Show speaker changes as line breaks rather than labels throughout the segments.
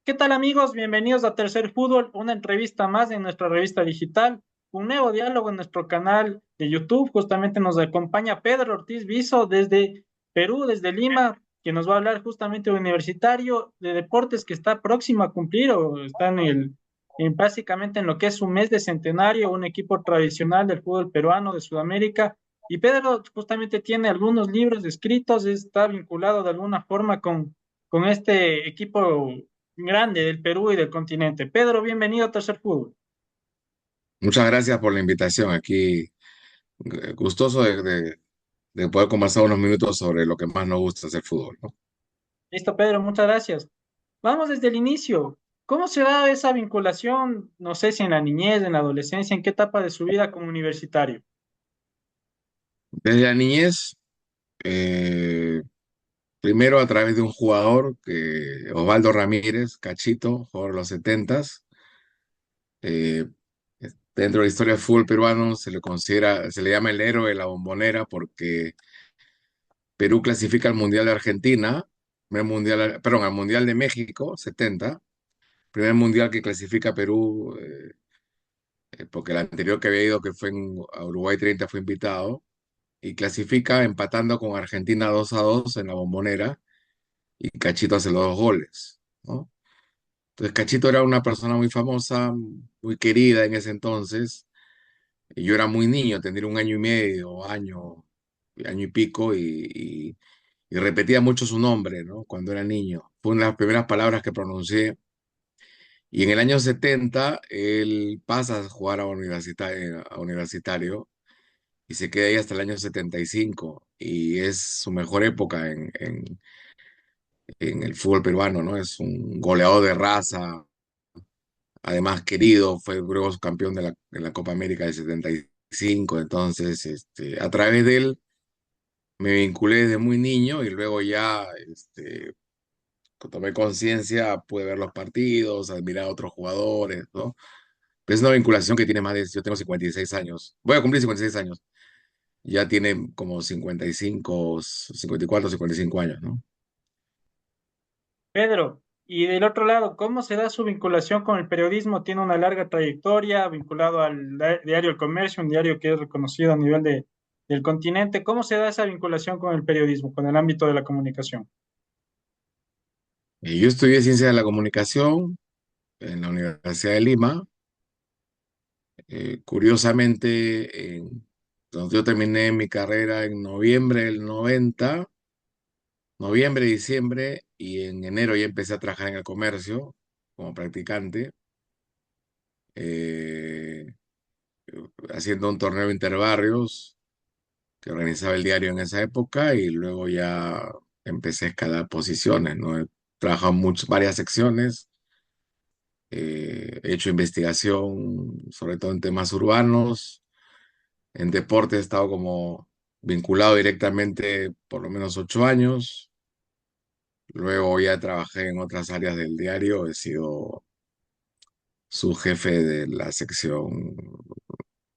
¿Qué tal amigos? Bienvenidos a Tercer Fútbol, una entrevista más en nuestra revista digital, un nuevo diálogo en nuestro canal de YouTube. Justamente nos acompaña Pedro Ortiz Viso desde Perú, desde Lima, que nos va a hablar justamente de universitario, de deportes que está próximo a cumplir o está básicamente en lo que es su mes de centenario, un equipo tradicional del fútbol peruano de Sudamérica. Y Pedro justamente tiene algunos libros escritos, está vinculado de alguna forma con este equipo grande del Perú y del continente. Pedro, bienvenido a Tercer Fútbol.
Muchas gracias por la invitación. Aquí, gustoso de poder conversar unos minutos sobre lo que más nos gusta hacer fútbol, ¿no?
Listo, Pedro, muchas gracias. Vamos desde el inicio. ¿Cómo se da esa vinculación? No sé si en la niñez, en la adolescencia, en qué etapa de su vida como universitario.
Desde la niñez, eh, primero a través de un jugador, Osvaldo Ramírez, Cachito, jugador de los setentas. eh, Dentro de la historia del fútbol peruano se le considera, se le llama el héroe de la Bombonera porque Perú clasifica al Mundial de Argentina, perdón, al Mundial de México, 70, primer mundial que clasifica Perú. Porque el anterior que había ido, que fue a Uruguay 30, fue invitado, y clasifica empatando con Argentina 2-2 en la Bombonera, y Cachito hace los dos goles, ¿no? Entonces Cachito era una persona muy famosa, muy querida en ese entonces, y yo era muy niño, tendría un año y medio, año y pico, y repetía mucho su nombre, ¿no? Cuando era niño. Fue una de las primeras palabras que pronuncié. Y en el año 70 él pasa a jugar a universitario y se queda ahí hasta el año 75 y es su mejor época en el fútbol peruano, ¿no? Es un goleador de raza, además querido, fue luego campeón de la Copa América del 75. Entonces a través de él me vinculé desde muy niño y luego ya cuando tomé conciencia pude ver los partidos, admirar a otros jugadores, ¿no? Pero es una vinculación que tiene más de, yo tengo 56 años, voy a cumplir 56 años, ya tiene como 55, 54, 55 años, ¿no?
Pedro, y del otro lado, ¿cómo se da su vinculación con el periodismo? Tiene una larga trayectoria vinculado al diario El Comercio, un diario que es reconocido a nivel del continente. ¿Cómo se da esa vinculación con el periodismo, con el ámbito de la comunicación?
Yo estudié Ciencia de la Comunicación en la Universidad de Lima. Curiosamente, cuando yo terminé mi carrera en noviembre del 90, noviembre, diciembre, y en enero ya empecé a trabajar en el comercio como practicante, eh, haciendo un torneo interbarrios que organizaba el diario en esa época y luego ya empecé a escalar posiciones, ¿no? He trabajado en varias secciones, he hecho investigación sobre todo en temas urbanos, en deporte he estado como vinculado directamente por lo menos 8 años, luego ya trabajé en otras áreas del diario, he sido su jefe de la sección,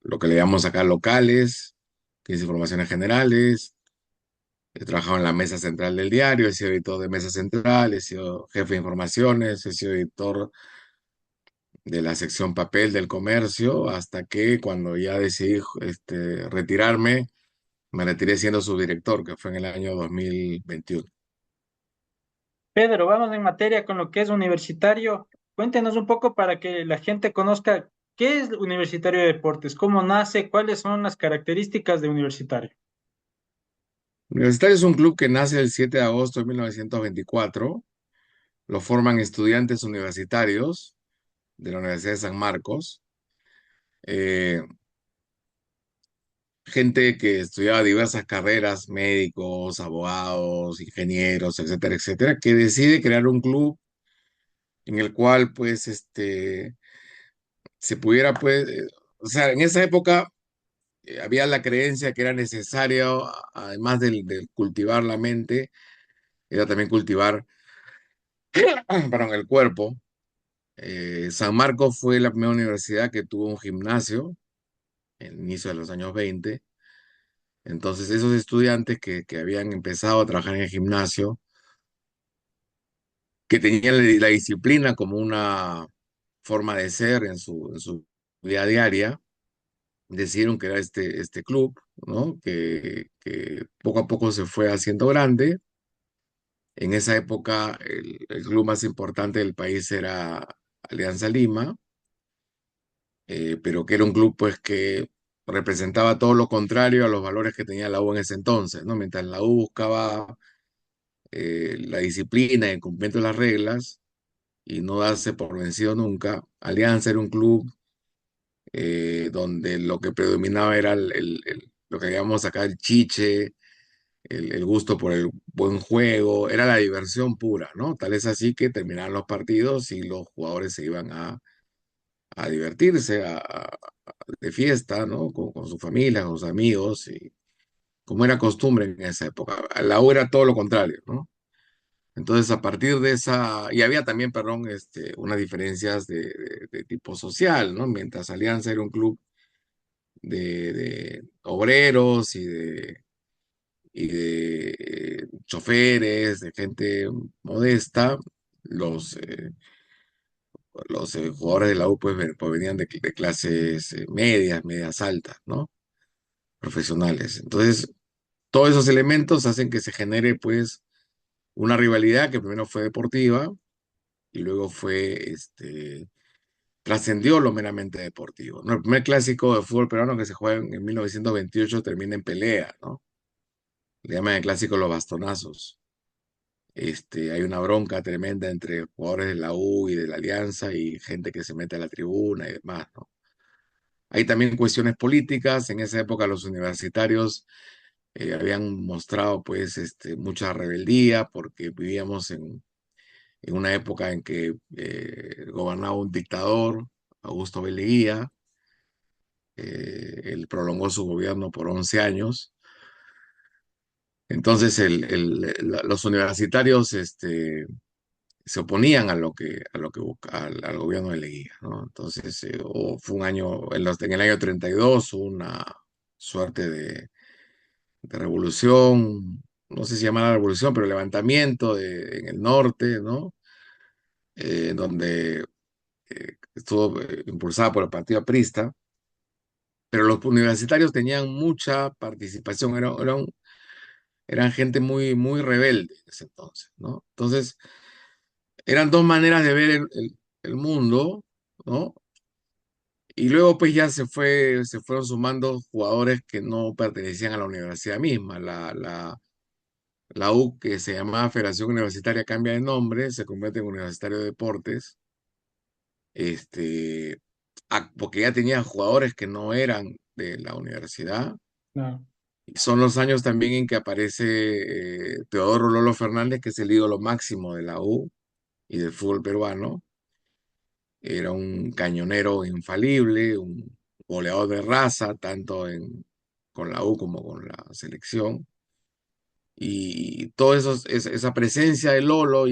lo que le llamamos acá locales, que es informaciones generales. He trabajado en la mesa central del diario, he sido editor de mesa central, he sido jefe de informaciones, he sido editor de la sección papel del comercio, hasta que cuando ya decidí retirarme, me retiré siendo subdirector, que fue en el año 2021.
Pedro, vamos en materia con lo que es universitario. Cuéntenos un poco para que la gente conozca qué es Universitario de Deportes, cómo nace, cuáles son las características de universitario.
Universitario es un club que nace el 7 de agosto de 1924. Lo forman estudiantes universitarios de la Universidad de San Marcos. Eh, Gente que estudiaba diversas carreras, médicos, abogados, ingenieros, etcétera, etcétera, que decide crear un club en el cual, pues, se pudiera, pues, o sea, en esa época había la creencia que era necesario, además del cultivar la mente, era también cultivar, perdón, el cuerpo. San Marcos fue la primera universidad que tuvo un gimnasio en el inicio de los años 20. Entonces, esos estudiantes que habían empezado a trabajar en el gimnasio, que tenía la disciplina como una forma de ser en su vida diaria, decidieron crear este club, ¿no? Que poco a poco se fue haciendo grande. En esa época el club más importante del país era Alianza Lima, pero que era un club pues que representaba todo lo contrario a los valores que tenía la U en ese entonces, ¿no? Mientras la U buscaba la disciplina y el cumplimiento de las reglas y no darse por vencido nunca, Alianza era un club donde lo que predominaba era lo que llamamos acá el chiche, el gusto por el buen juego, era la diversión pura, ¿no? Tal es así que terminaban los partidos y los jugadores se iban a divertirse, de fiesta, ¿no? Con su familia, con sus amigos, y como era costumbre en esa época. La U era todo lo contrario, ¿no? Entonces, a partir de esa, y había también, perdón, unas diferencias de tipo social, ¿no? Mientras Alianza era un club de obreros y de choferes, de gente modesta, los, eh, los jugadores de la U pues venían de clases medias, medias altas, ¿no? Profesionales. Entonces, todos esos elementos hacen que se genere pues una rivalidad que primero fue deportiva y luego trascendió lo meramente deportivo, ¿no? El primer clásico de fútbol peruano que se juega en 1928 termina en pelea, ¿no? Le llaman el clásico los bastonazos. Hay una bronca tremenda entre jugadores de la U y de la Alianza y gente que se mete a la tribuna y demás, ¿no? Hay también cuestiones políticas. En esa época los universitarios habían mostrado pues mucha rebeldía porque vivíamos en una época en que gobernaba un dictador, Augusto B. Leguía. Él prolongó su gobierno por 11 años. Entonces los universitarios se oponían al gobierno de Leguía, ¿no? Entonces, fue un año, en el año 32 hubo una suerte de revolución, no sé si llamar revolución, pero levantamiento en el norte, ¿no? Donde estuvo impulsada por el Partido Aprista, pero los universitarios tenían mucha participación, eran gente muy, muy rebelde en ese entonces, ¿no? Entonces, eran dos maneras de ver el mundo, ¿no? Y luego pues ya se fueron sumando jugadores que no pertenecían a la universidad misma. La U, que se llamaba Federación Universitaria, cambia de nombre, se convierte en Universitario de Deportes, este, porque ya tenía jugadores que no eran de la universidad.
No.
Y son los años también en que aparece Teodoro Lolo Fernández, que es el ídolo máximo de la U y del fútbol peruano. Era un cañonero infalible, un goleador de raza, tanto con la U como con la selección. Y todo eso, esa presencia de Lolo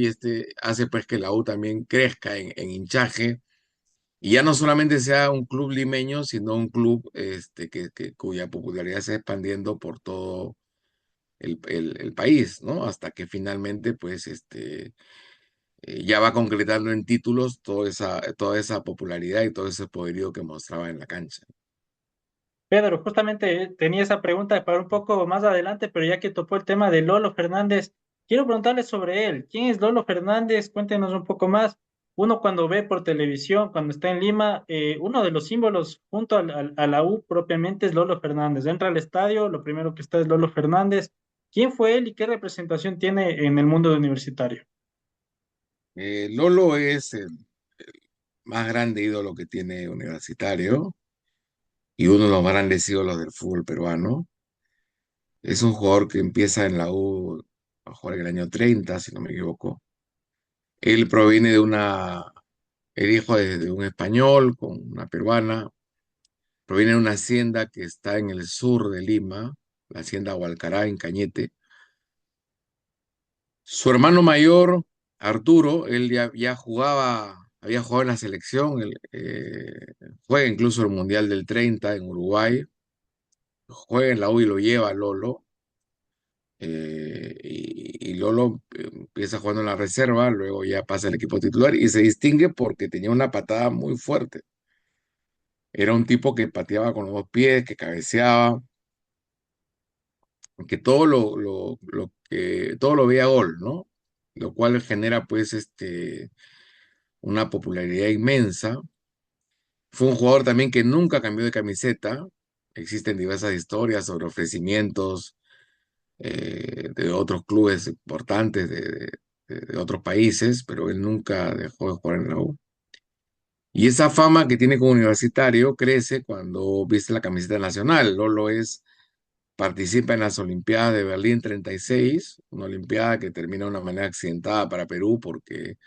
hace pues que la U también crezca en hinchaje y ya no solamente sea un club limeño, sino un club cuya popularidad se está expandiendo por todo el país, ¿no? Hasta que finalmente pues ya va concretando en títulos toda esa popularidad y todo ese poderío que mostraba en la cancha.
Pedro, justamente tenía esa pregunta para un poco más adelante, pero ya que topó el tema de Lolo Fernández, quiero preguntarle sobre él. ¿Quién es Lolo Fernández? Cuéntenos un poco más. Uno cuando ve por televisión, cuando está en Lima, uno de los símbolos junto a la U propiamente es Lolo Fernández. Entra al estadio, lo primero que está es Lolo Fernández. ¿Quién fue él y qué representación tiene en el mundo universitario?
Lolo es el más grande ídolo que tiene Universitario y uno de los más grandes ídolos del fútbol peruano. Es un jugador que empieza en la U a jugar en el año 30, si no me equivoco. Él proviene el hijo de un español con una peruana, proviene de una hacienda que está en el sur de Lima, la hacienda Hualcará en Cañete. Su hermano mayor, Arturo, él ya jugaba, había jugado en la selección, él, juega incluso el Mundial del 30 en Uruguay, juega en la U y lo lleva a Lolo. y Lolo empieza jugando en la reserva, luego ya pasa al equipo titular y se distingue porque tenía una patada muy fuerte. Era un tipo que pateaba con los dos pies, que cabeceaba, que todo lo veía gol, ¿no? Lo cual genera pues una popularidad inmensa. Fue un jugador también que nunca cambió de camiseta. Existen diversas historias sobre ofrecimientos de otros clubes importantes de otros países, pero él nunca dejó de jugar en la U. Y esa fama que tiene como universitario crece cuando viste la camiseta nacional. Lolo participa en las Olimpiadas de Berlín 36, una Olimpiada que termina de una manera accidentada para Perú porque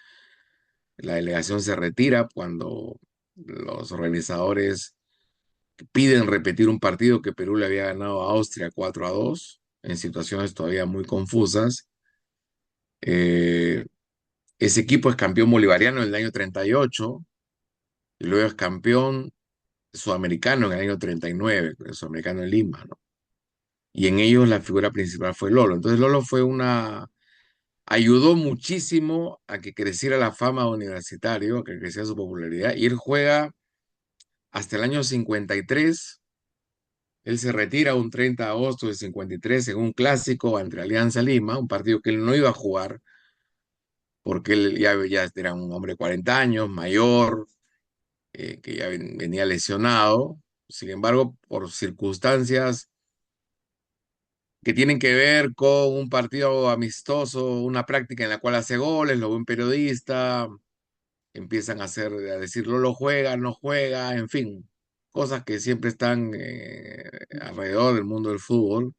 la delegación se retira cuando los organizadores piden repetir un partido que Perú le había ganado a Austria 4-2 en situaciones todavía muy confusas. Eh, Ese equipo es campeón bolivariano en el año 38 y luego es campeón sudamericano en el año 39, el sudamericano en Lima, ¿no? Y en ellos la figura principal fue Lolo. Entonces Lolo ayudó muchísimo a que creciera la fama universitario, a que creciera su popularidad, y él juega hasta el año 53. Él se retira un 30 de agosto de 53 en un clásico entre Alianza Lima, un partido que él no iba a jugar porque él ya era un hombre de 40 años, mayor, que ya venía lesionado. Sin embargo, por circunstancias que tienen que ver con un partido amistoso, una práctica en la cual hace goles, lo ve un periodista, empiezan a decir, lo juega, no juega, en fin, cosas que siempre están alrededor del mundo del fútbol.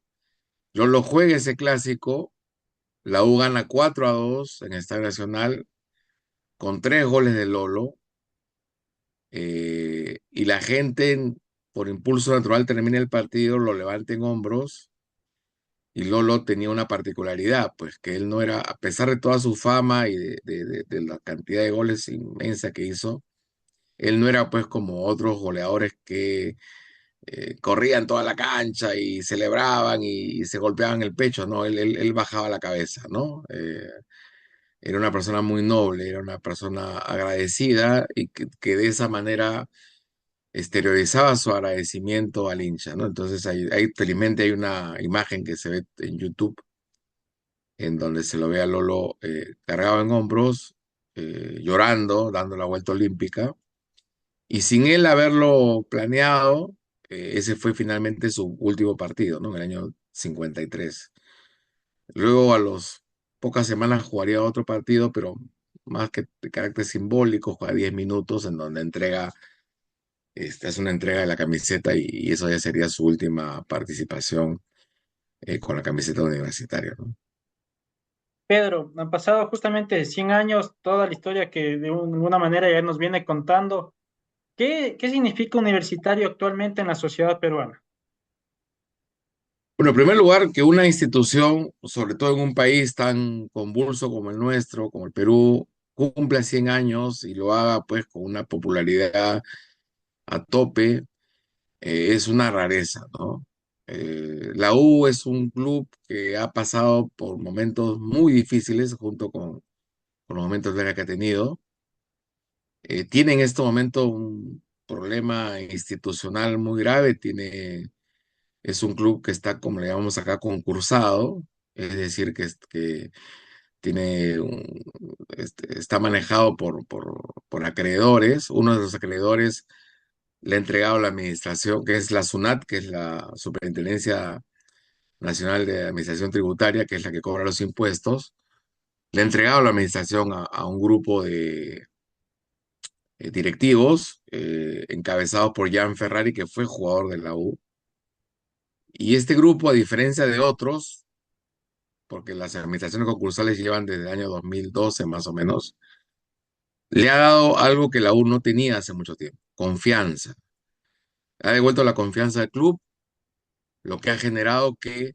Lo juega ese clásico, la U gana 4-2 en el Estadio Nacional con 3 goles de Lolo, y la gente, por impulso natural, termina el partido, lo levanta en hombros. Y Lolo tenía una particularidad, pues que él no era, a pesar de toda su fama y de la cantidad de goles inmensa que hizo, él no era pues como otros goleadores que corrían toda la cancha y celebraban y se golpeaban el pecho, ¿no? Él bajaba la cabeza, ¿no? Era una persona muy noble, era una persona agradecida y que de esa manera exteriorizaba su agradecimiento al hincha, ¿no? Entonces, felizmente hay una imagen que se ve en YouTube en donde se lo ve a Lolo cargado en hombros, llorando, dando la vuelta olímpica, y sin él haberlo planeado, ese fue finalmente su último partido, ¿no? En el año 53. Luego, a las pocas semanas, jugaría otro partido, pero más que de carácter simbólico, juega 10 minutos en donde hace una entrega de la camiseta y eso ya sería su última participación con la camiseta universitaria, ¿no?
Pedro, han pasado justamente 100 años, toda la historia que de alguna manera ya nos viene contando. ¿Qué significa universitario actualmente en la sociedad peruana?
Bueno, en primer lugar, que una institución, sobre todo en un país tan convulso como el nuestro, como el Perú, cumpla 100 años y lo haga pues con una popularidad a tope, es una rareza, ¿no? La U es un club que ha pasado por momentos muy difíciles junto con los momentos de la que ha tenido. Tiene en este momento un problema institucional muy grave, es un club que está, como le llamamos acá, concursado, es decir, que tiene está manejado por acreedores. Uno de los acreedores le ha entregado la administración, que es la SUNAT, que es la Superintendencia Nacional de Administración Tributaria, que es la que cobra los impuestos. Le ha entregado la administración a un grupo de directivos encabezados por Jan Ferrari, que fue jugador de la U. Y este grupo, a diferencia de otros, porque las administraciones concursales llevan desde el año 2012 más o menos, le ha dado algo que la U no tenía hace mucho tiempo, confianza. Ha devuelto la confianza al club, lo que ha generado que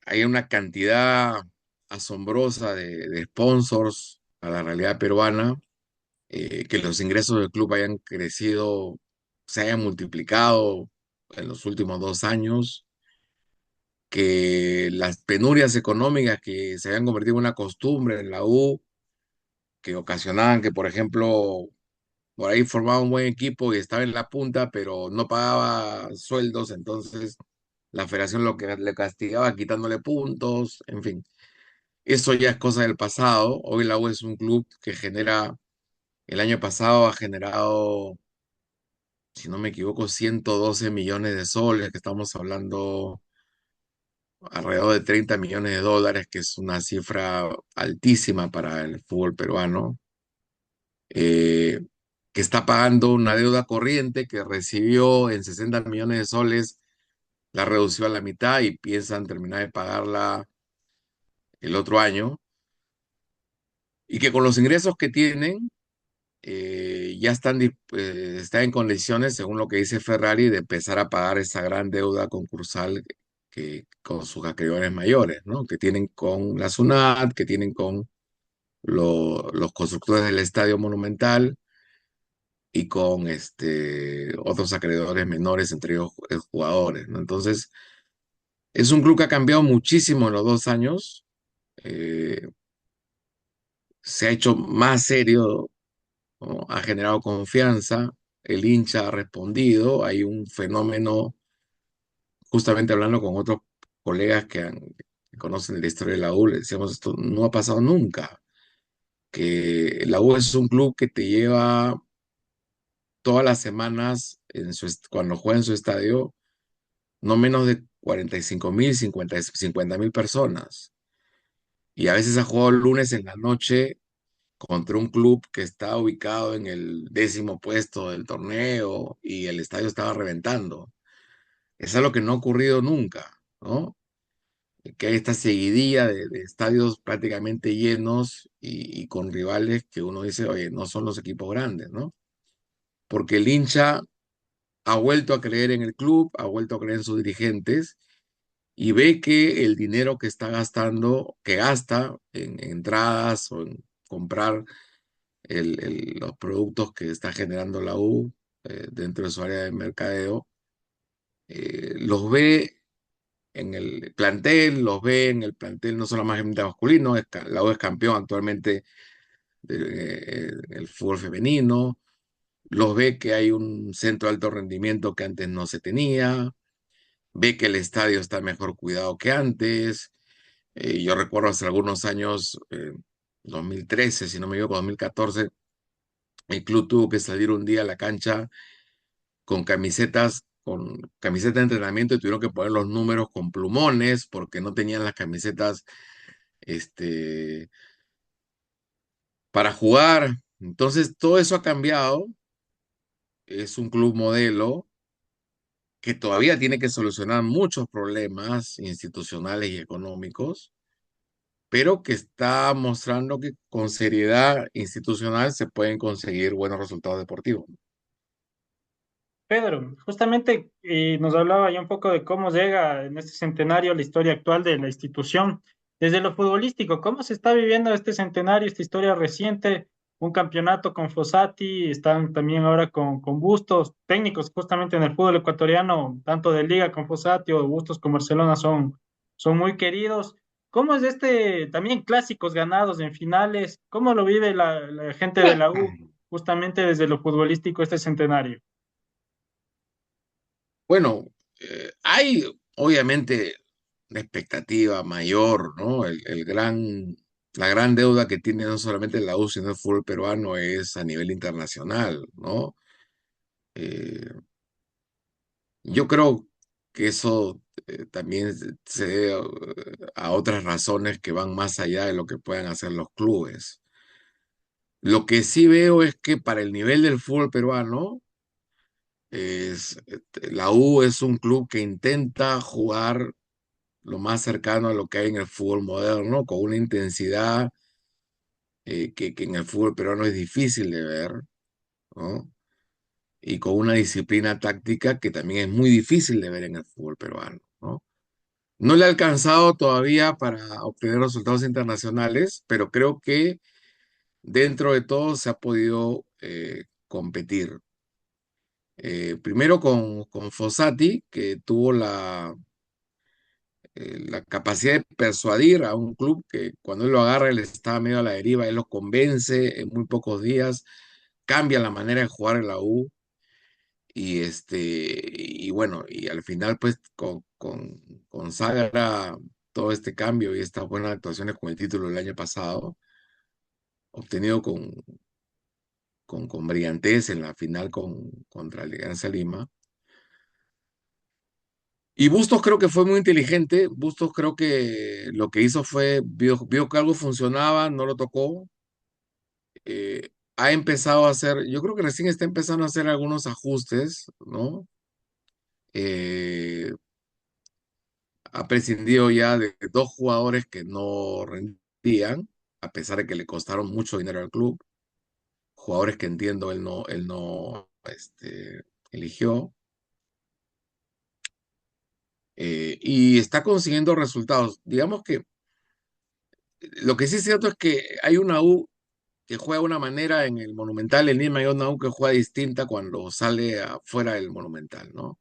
haya una cantidad asombrosa de sponsors a la realidad peruana, que los ingresos del club hayan crecido, se hayan multiplicado en los últimos 2 años. que las penurias económicas que se habían convertido en una costumbre en la U, que ocasionaban que, por ejemplo, por ahí formaba un buen equipo y estaba en la punta, pero no pagaba sueldos, entonces la federación lo que le castigaba quitándole puntos, en fin. Eso ya es cosa del pasado. Hoy la U es un club que genera, el año pasado ha generado, si no me equivoco, 112 millones de soles, que estamos hablando alrededor de 30 millones de dólares, que es una cifra altísima para el fútbol peruano, eh, que está pagando una deuda corriente que recibió en 60 millones de soles, la redució a la mitad y piensan terminar de pagarla el otro año, y que con los ingresos que tienen ya están en condiciones, según lo que dice Ferrari, de empezar a pagar esa gran deuda concursal que, con sus acreedores mayores, ¿no? Que tienen con la SUNAT, que tienen con los constructores del Estadio Monumental y con otros acreedores menores, entre ellos jugadores, ¿no? Entonces, es un club que ha cambiado muchísimo en los 2 años, eh, se ha hecho más serio, ¿no? Ha generado confianza, el hincha ha respondido, hay un fenómeno, justamente hablando con otros colegas que conocen la historia de la U, le decíamos, esto no ha pasado nunca, que la U es un club que te lleva todas las semanas, cuando juega en su estadio, no menos de 45.000, 50.000 personas. Y a veces ha jugado el lunes en la noche contra un club que está ubicado en el 10º puesto del torneo y el estadio estaba reventando. Es algo que no ha ocurrido nunca, ¿no? Que hay esta seguidilla de estadios prácticamente llenos y con rivales que uno dice, oye, no son los equipos grandes, ¿no? Porque el hincha ha vuelto a creer en el club, ha vuelto a creer en sus dirigentes y ve que el dinero que está gastando, que gasta en entradas o en comprar los productos que está generando la U dentro de su área de mercadeo, los ve en el plantel, los ve en el plantel no solamente masculino, la U es campeón actualmente del fútbol femenino, los ve que hay un centro de alto rendimiento que antes no se tenía, ve que el estadio está mejor cuidado que antes. Yo recuerdo hace algunos años, 2013, si no me equivoco, 2014, el club tuvo que salir un día a la cancha con camisetas de entrenamiento y tuvieron que poner los números con plumones porque no tenían las camisetas este, para jugar. Entonces, todo eso ha cambiado. Es un club modelo que todavía tiene que solucionar muchos problemas institucionales y económicos, pero que está mostrando que con seriedad institucional se pueden conseguir buenos resultados deportivos.
Pedro, justamente nos hablaba ya un poco de cómo llega en este centenario la historia actual de la institución. Desde lo futbolístico, ¿cómo se está viviendo este centenario, esta historia reciente? Un campeonato con Fossati, están también ahora con Bustos, técnicos justamente en el fútbol ecuatoriano, tanto de Liga con Fossati o Bustos con Barcelona son muy queridos. ¿Cómo es este, también clásicos ganados en finales? ¿Cómo lo vive la gente de la U justamente desde lo futbolístico este centenario?
Bueno, hay obviamente una expectativa mayor, ¿no? La gran deuda que tiene no solamente la U, sino el fútbol peruano es a nivel internacional, ¿no? Eh, yo creo que eso también se debe a otras razones que van más allá de lo que puedan hacer los clubes. Lo que sí veo es que para el nivel del fútbol peruano, la U es un club que intenta jugar lo más cercano a lo que hay en el fútbol moderno, con una intensidad que en el fútbol peruano es difícil de ver, ¿no? Y con una disciplina táctica que también es muy difícil de ver en el fútbol peruano, ¿no? No le ha alcanzado todavía para obtener resultados internacionales, pero creo que dentro de todo se ha podido competir. Primero con Fossati, que tuvo la capacidad de persuadir a un club que cuando él lo agarra, él está medio a la deriva, él lo convence en muy pocos días, cambia la manera de jugar en la U y bueno, y al final pues consagra todo este cambio y estas buenas actuaciones con el título del año pasado, obtenido con brillantez en la final contra Alianza Lima. Y Bustos creo que fue muy inteligente. Bustos creo que lo que hizo fue, vio que algo funcionaba, no lo tocó. Ha empezado a hacer, yo creo que recién está empezando a hacer algunos ajustes, ¿no? Eh, ha prescindido ya de dos jugadores que no rendían, a pesar de que le costaron mucho dinero al club. Jugadores que entiendo él no eligió. Y está consiguiendo resultados. Digamos que lo que sí es cierto es que hay una U que juega de una manera en el Monumental, en Lima hay una U que juega distinta cuando sale afuera del Monumental, ¿no?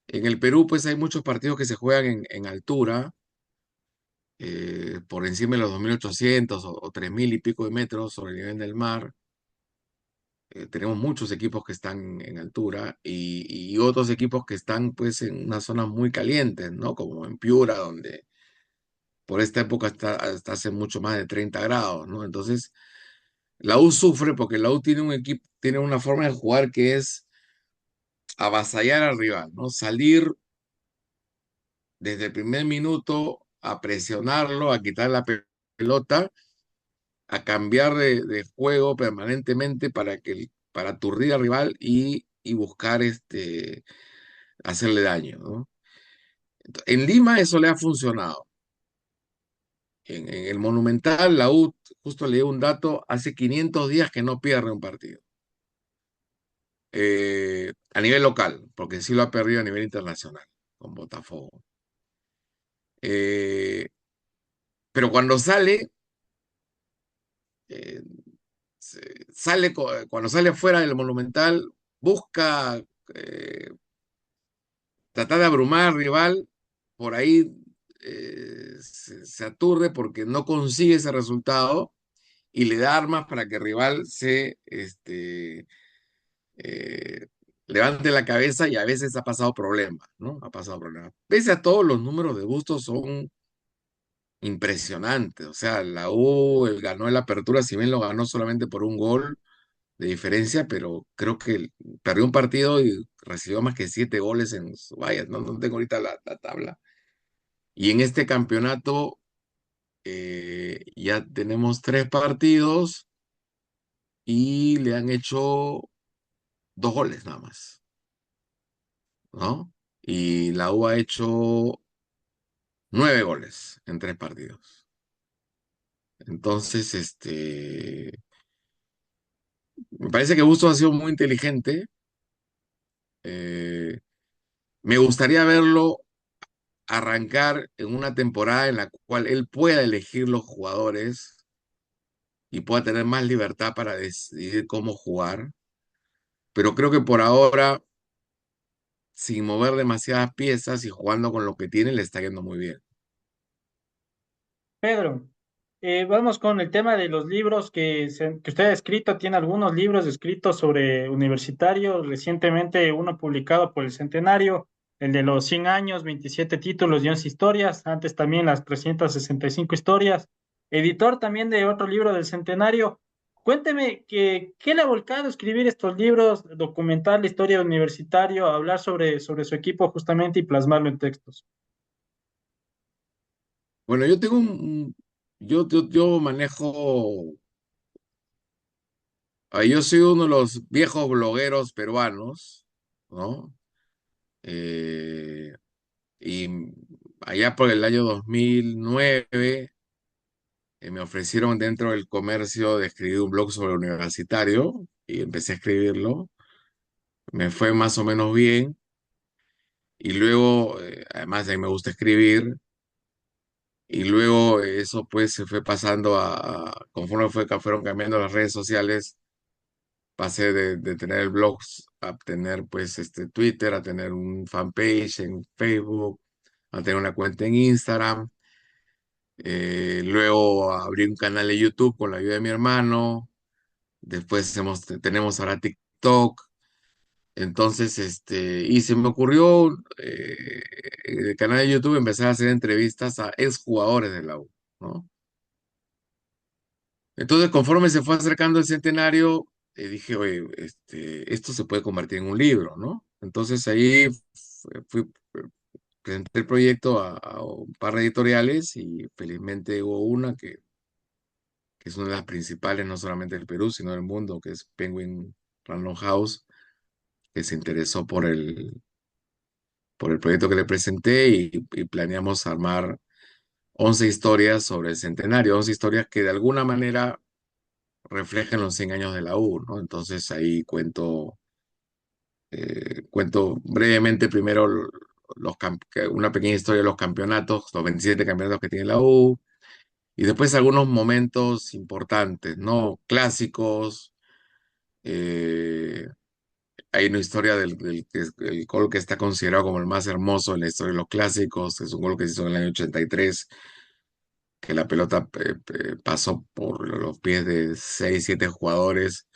En el Perú, pues hay muchos partidos que se juegan en altura, por encima de los 2.800 o 3.000 y pico de metros sobre el nivel del mar. Tenemos muchos equipos que están en altura y otros equipos que están pues en unas zonas muy calientes, ¿no? Como en Piura, donde por esta época hasta hace mucho más de 30 grados, ¿no? Entonces, la U sufre porque la U tiene un equipo, tiene una forma de jugar que es avasallar al rival, ¿no? Salir desde el primer minuto a presionarlo, a quitar la pelota, a cambiar de juego permanentemente para aturdir al rival y buscar hacerle daño, ¿no? En Lima eso le ha funcionado. En el Monumental, la U, justo leí un dato, hace 500 días que no pierde un partido. A nivel local, porque sí lo ha perdido a nivel internacional con Botafogo. Eh, pero cuando sale, eh, cuando sale fuera del Monumental, busca tratar de abrumar al rival, por ahí se aturde porque no consigue ese resultado y le da armas para que el rival eh, levante la cabeza y a veces ha pasado problemas, ¿no? Ha pasado problemas. Pese a todo, los números de Bustos son impresionantes. O sea, la U él ganó el Apertura, si bien lo ganó solamente por un gol de diferencia, pero creo que perdió un partido y recibió más que 7 goles en su vaya. No tengo ahorita la tabla. Y en este campeonato ya tenemos 3 partidos y le han hecho 2 goles nada más, ¿no? Y la U ha hecho 9 goles en 3 partidos. Entonces, me parece que Bustos ha sido muy inteligente. Eh, me gustaría verlo arrancar en una temporada en la cual él pueda elegir los jugadores y pueda tener más libertad para decidir cómo jugar. Pero creo que por ahora, sin mover demasiadas piezas y jugando con lo que tiene, le está yendo muy bien.
Pedro, vamos con el tema de los libros que usted ha escrito. Tiene algunos libros escritos sobre universitarios. Recientemente uno publicado por el Centenario, el de los 100 años, 27 títulos y 11 historias. Antes también las 365 historias. Editor también de otro libro del Centenario. Cuénteme qué le ha volcado a escribir estos libros, documentar la historia de universitario, hablar sobre su equipo justamente y plasmarlo en textos.
Bueno, yo tengo yo manejo, yo soy uno de los viejos blogueros peruanos, ¿no? Eh, y allá por el año 2009 me ofrecieron dentro del comercio de escribir un blog sobre universitario y empecé a escribirlo. Me fue más o menos bien y luego, además a mí me gusta escribir y luego eso pues se fue pasando conforme fueron cambiando las redes sociales, pasé de tener el blog a tener pues Twitter, a tener un fanpage en Facebook, a tener una cuenta en Instagram. Luego abrí un canal de YouTube con la ayuda de mi hermano. Después tenemos ahora TikTok. Entonces, y se me ocurrió en el canal de YouTube empezar a hacer entrevistas a exjugadores de la U, ¿no? Entonces, conforme se fue acercando el centenario, dije, oye, esto se puede convertir en un libro, ¿no? Entonces ahí presenté el proyecto a un par de editoriales y felizmente hubo una que es una de las principales, no solamente del Perú, sino del mundo, que es Penguin Random House, que se interesó por el proyecto que le presenté y planeamos armar 11 historias sobre el centenario, 11 historias que de alguna manera reflejan los 100 años de la U, ¿no? Entonces ahí cuento brevemente primero una pequeña historia de los campeonatos, los 27 campeonatos que tiene la U, y después algunos momentos importantes, ¿no? Clásicos. eh, Hay una historia el gol que está considerado como el más hermoso en la historia de los clásicos. Es un gol que se hizo en el año 83, que la pelota pasó por los pies de 6 7 jugadores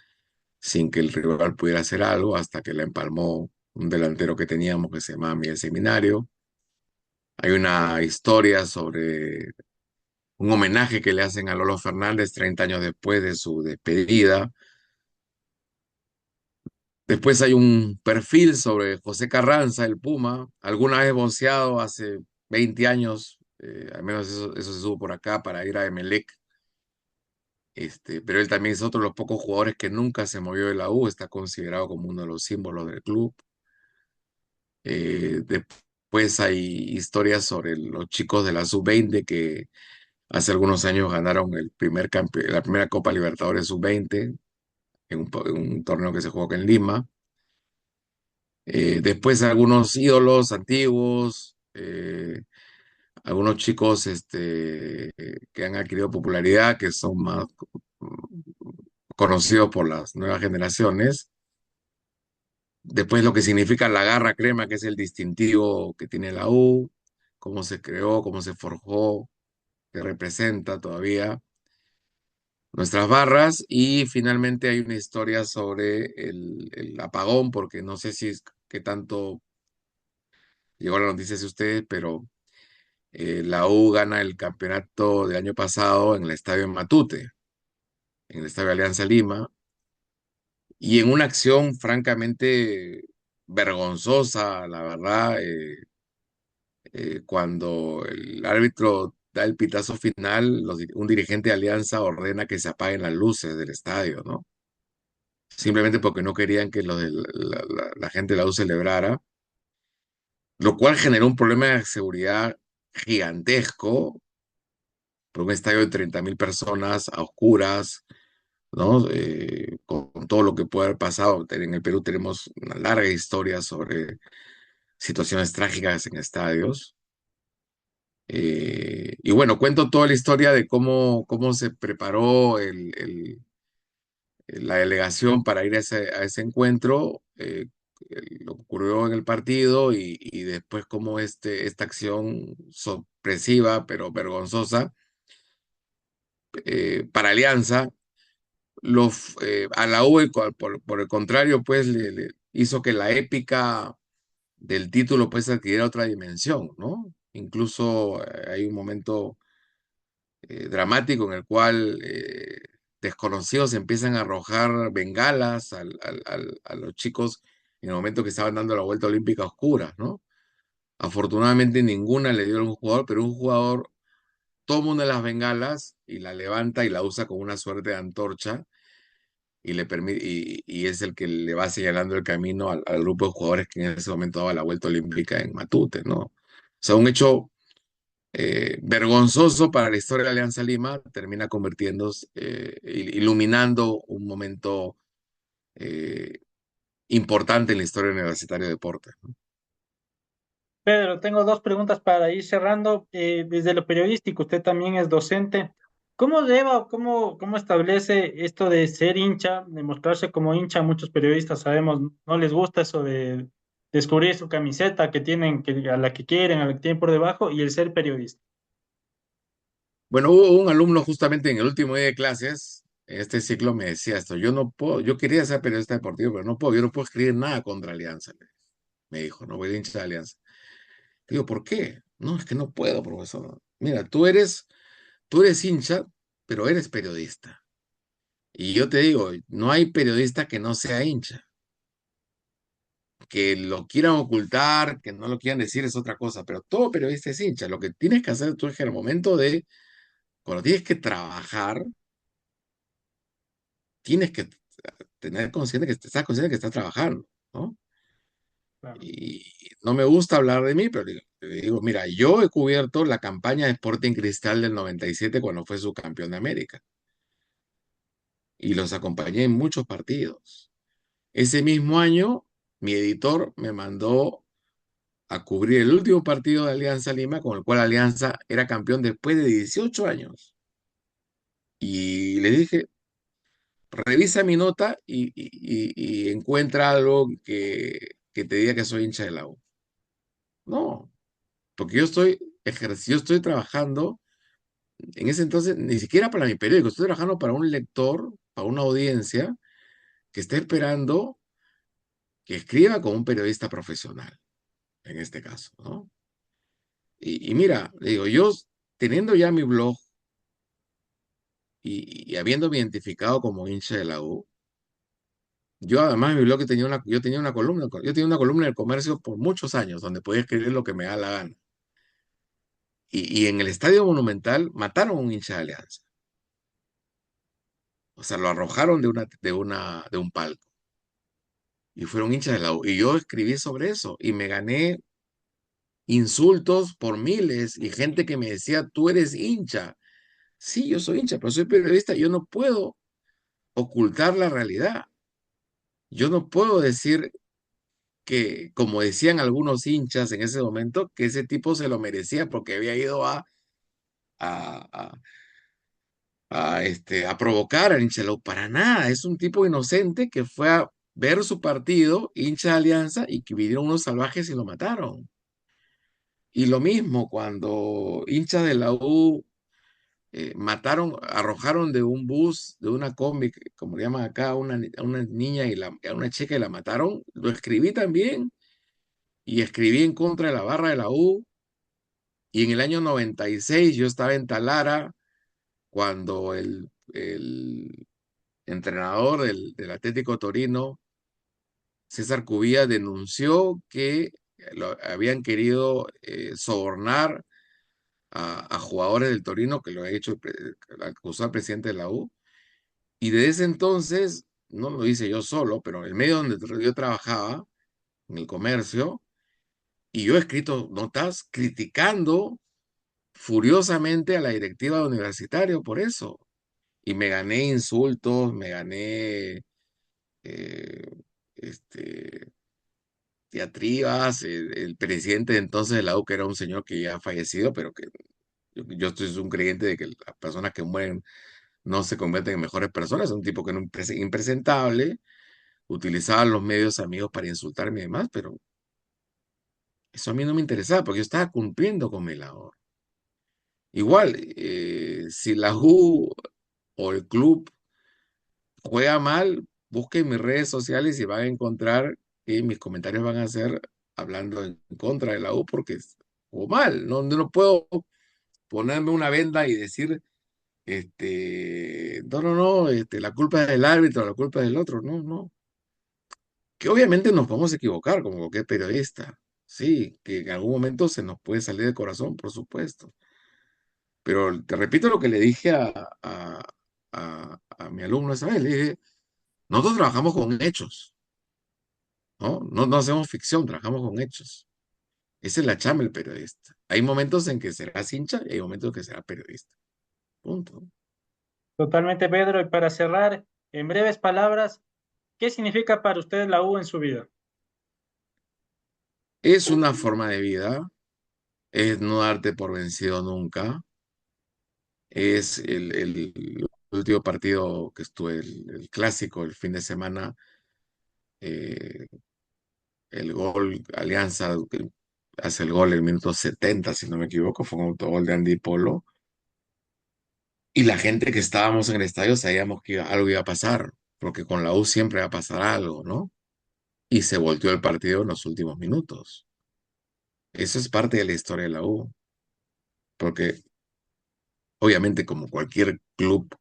sin que el rival pudiera hacer algo, hasta que la empalmó un delantero que teníamos que se llamaba Miguel Seminario. Hay una historia sobre un homenaje que le hacen a Lolo Fernández 30 años después de su despedida. Después hay un perfil sobre José Carranza, el Puma, alguna vez boceado hace 20 años, al menos eso se supo por acá para ir a Emelec. Pero él también es otro de los pocos jugadores que nunca se movió de la U, está considerado como uno de los símbolos del club. Después hay historias sobre los chicos de la Sub-20 que hace algunos años ganaron la primera Copa Libertadores Sub-20 en un torneo que se jugó acá en Lima. Después algunos ídolos antiguos, algunos chicos que han adquirido popularidad, que son más conocidos por las nuevas generaciones. Después lo que significa la garra crema, que es el distintivo que tiene la U, cómo se creó, cómo se forjó, que representa todavía nuestras barras. Y finalmente hay una historia sobre el apagón, porque no sé si es que tanto llegó la noticia de ustedes, pero la U gana el campeonato del año pasado en el estadio en Matute, en el estadio Alianza Lima, y en una acción francamente vergonzosa, la verdad, cuando el árbitro da el pitazo final, un dirigente de Alianza ordena que se apaguen las luces del estadio, ¿no? Simplemente porque no querían que la gente de la U celebrara, lo cual generó un problema de seguridad gigantesco, por un estadio de 30.000 personas a oscuras, ¿no? Con todo lo que puede haber pasado. En el Perú tenemos una larga historia sobre situaciones trágicas en estadios. Y bueno, cuento toda la historia de cómo se preparó la delegación para ir a ese encuentro, lo que ocurrió en el partido y después cómo esta acción sorpresiva pero vergonzosa para Alianza a la U, por el contrario, pues le hizo que la épica del título pues adquiriera otra dimensión, ¿no? Incluso hay un momento dramático en el cual desconocidos empiezan a arrojar bengalas a los chicos en el momento que estaban dando la vuelta olímpica oscura, ¿no? Afortunadamente ninguna le dio a un jugador, pero un jugador toma una de las bengalas y la levanta y la usa como una suerte de antorcha y le permite, y es el que le va señalando el camino al grupo de jugadores que en ese momento daba la vuelta olímpica en Matute, ¿no? O sea, un hecho vergonzoso para la historia de Alianza Lima termina convirtiéndose, iluminando un momento eh, importante en la historia universitaria de deporte, ¿no?
Pedro, tengo dos preguntas para ir cerrando. Desde lo periodístico, usted también es docente. ¿Cómo lleva o cómo establece esto de ser hincha, de mostrarse como hincha? Muchos periodistas sabemos, no les gusta eso descubrir su camiseta que tienen, a la que quieren, a la que tienen por debajo, y el ser periodista.
Bueno, hubo un alumno justamente en el último día de clases, en este ciclo me decía esto, yo no puedo, yo quería ser periodista deportivo, pero no puedo, yo no puedo escribir nada contra Alianza, me dijo, no voy de hincha de Alianza. Digo, ¿por qué? No, es que no puedo, profesor. Mira, tú eres hincha, pero eres periodista. Y yo te digo, no hay periodista que no sea hincha. Que lo quieran ocultar, que no lo quieran decir es otra cosa, pero todo periodista es hincha. Lo que tienes que hacer tú es que al momento de, cuando tienes que trabajar, tienes que tener consciente que estás consciente que estás trabajando, ¿no?
Claro.
Y no me gusta hablar de mí, pero digo, mira, yo he cubierto la campaña de Sporting Cristal del 97 cuando fue subcampeón de América y los acompañé en muchos partidos. Ese mismo año, mi editor me mandó a cubrir el último partido de Alianza Lima, con el cual Alianza era campeón después de 18 años. Y le dije, revisa mi nota y encuentra algo que te diga que soy hincha de la U. No, porque yo estoy trabajando, en ese entonces, ni siquiera para mi periódico, estoy trabajando para un lector, para una audiencia que está esperando que escriba como un periodista profesional, en este caso, ¿no? Y mira, le digo, yo teniendo ya mi blog y habiéndome identificado como hincha de la U, yo además en mi blog yo tenía una columna del comercio por muchos años, donde podía escribir lo que me da la gana. Y en el Estadio Monumental mataron a un hincha de Alianza. O sea, lo arrojaron de un palco. Y fueron hinchas de la U. Y yo escribí sobre eso y me gané insultos por miles y gente que me decía, tú eres hincha. Sí, yo soy hincha, pero soy periodista. Yo no puedo ocultar la realidad. Yo no puedo decir que, como decían algunos hinchas en ese momento, que ese tipo se lo merecía porque había ido a, a, a provocar al hincha de la U. Para nada, es un tipo inocente que fue a ver su partido, hincha de Alianza, y que vinieron unos salvajes y lo mataron. Y lo mismo cuando hinchas de la U arrojaron de un bus, de una combi, como le llaman acá, a una niña a una chica y la mataron, lo escribí también y escribí en contra de la barra de la U. Y en el año 96 yo estaba en Talara cuando el entrenador del Atlético Torino, César Cubilla, denunció que lo habían querido sobornar a jugadores del Torino, que lo ha hecho, acusó al presidente de la U. Y desde ese entonces, no lo hice yo solo, pero el medio donde yo trabajaba, en el comercio, y yo he escrito notas criticando furiosamente a la directiva universitaria por eso. Y me gané insultos, me gané eh, este, diatribas. El presidente de entonces de la U, que era un señor que ya ha fallecido, pero que yo estoy un creyente de que las personas que mueren no se convierten en mejores personas. Es un tipo que era impresentable, utilizaba los medios amigos para insultarme y demás, pero eso a mí no me interesaba porque yo estaba cumpliendo con mi labor. Igual, si la U o el club juega mal, busquen mis redes sociales y van a encontrar que mis comentarios van a ser hablando en contra de la U porque jugó mal. No, no puedo ponerme una venda y decir, no, no, no, la culpa es del árbitro, la culpa es del otro. No, no. Que obviamente nos podemos equivocar como cualquier periodista. Sí, que en algún momento se nos puede salir del corazón, por supuesto. Pero te repito lo que le dije a mi alumno esa vez. Le dije, nosotros trabajamos con hechos, ¿no? No, no hacemos ficción, trabajamos con hechos. Esa es la chamba del periodista. Hay momentos en que serás hincha y hay momentos en que serás periodista. Punto.
Totalmente, Pedro. Y para cerrar, en breves palabras, ¿qué significa para usted la U en su vida?
Es una forma de vida, es no darte por vencido nunca. Es el último partido que estuve, el clásico, el fin de semana. eh, el gol, Alianza que hace el gol en el minuto 70 si no me equivoco, fue un autogol de Andy Polo. Y la gente que estábamos en el estadio sabíamos que algo iba a pasar, porque con la U siempre va a pasar algo, ¿no? Y se volteó el partido en los últimos minutos. Eso es parte de la historia de la U, porque obviamente como cualquier club,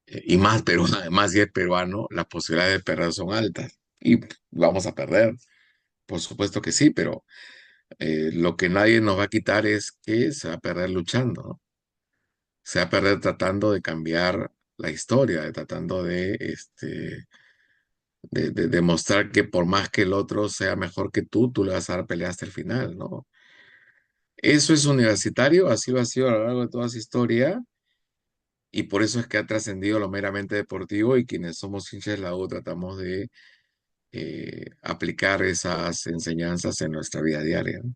y más peruano, además si es peruano, las posibilidades de perder son altas. Y vamos a perder, por supuesto que sí, pero lo que nadie nos va a quitar es que se va a perder luchando, ¿no? Se va a perder tratando de cambiar la historia, de tratando de, de demostrar que por más que el otro sea mejor que tú le vas a dar pelea hasta el final, ¿no? Eso es universitario, así lo ha sido a lo largo de toda su historia, y por eso es que ha trascendido lo meramente deportivo y quienes somos hinchas de la U tratamos de aplicar esas enseñanzas en nuestra vida diaria, ¿no?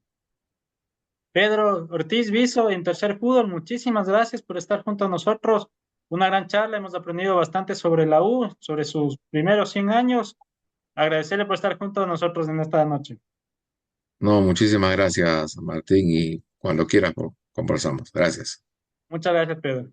Pedro Ortiz Viso en Tercer Fútbol, muchísimas gracias por estar junto a nosotros. Una gran charla, hemos aprendido bastante sobre la U, sobre sus primeros 100 años. Agradecerle por estar junto a nosotros en esta noche.
No, muchísimas gracias, Martín, y cuando quieras conversamos. Gracias.
Muchas gracias, Pedro.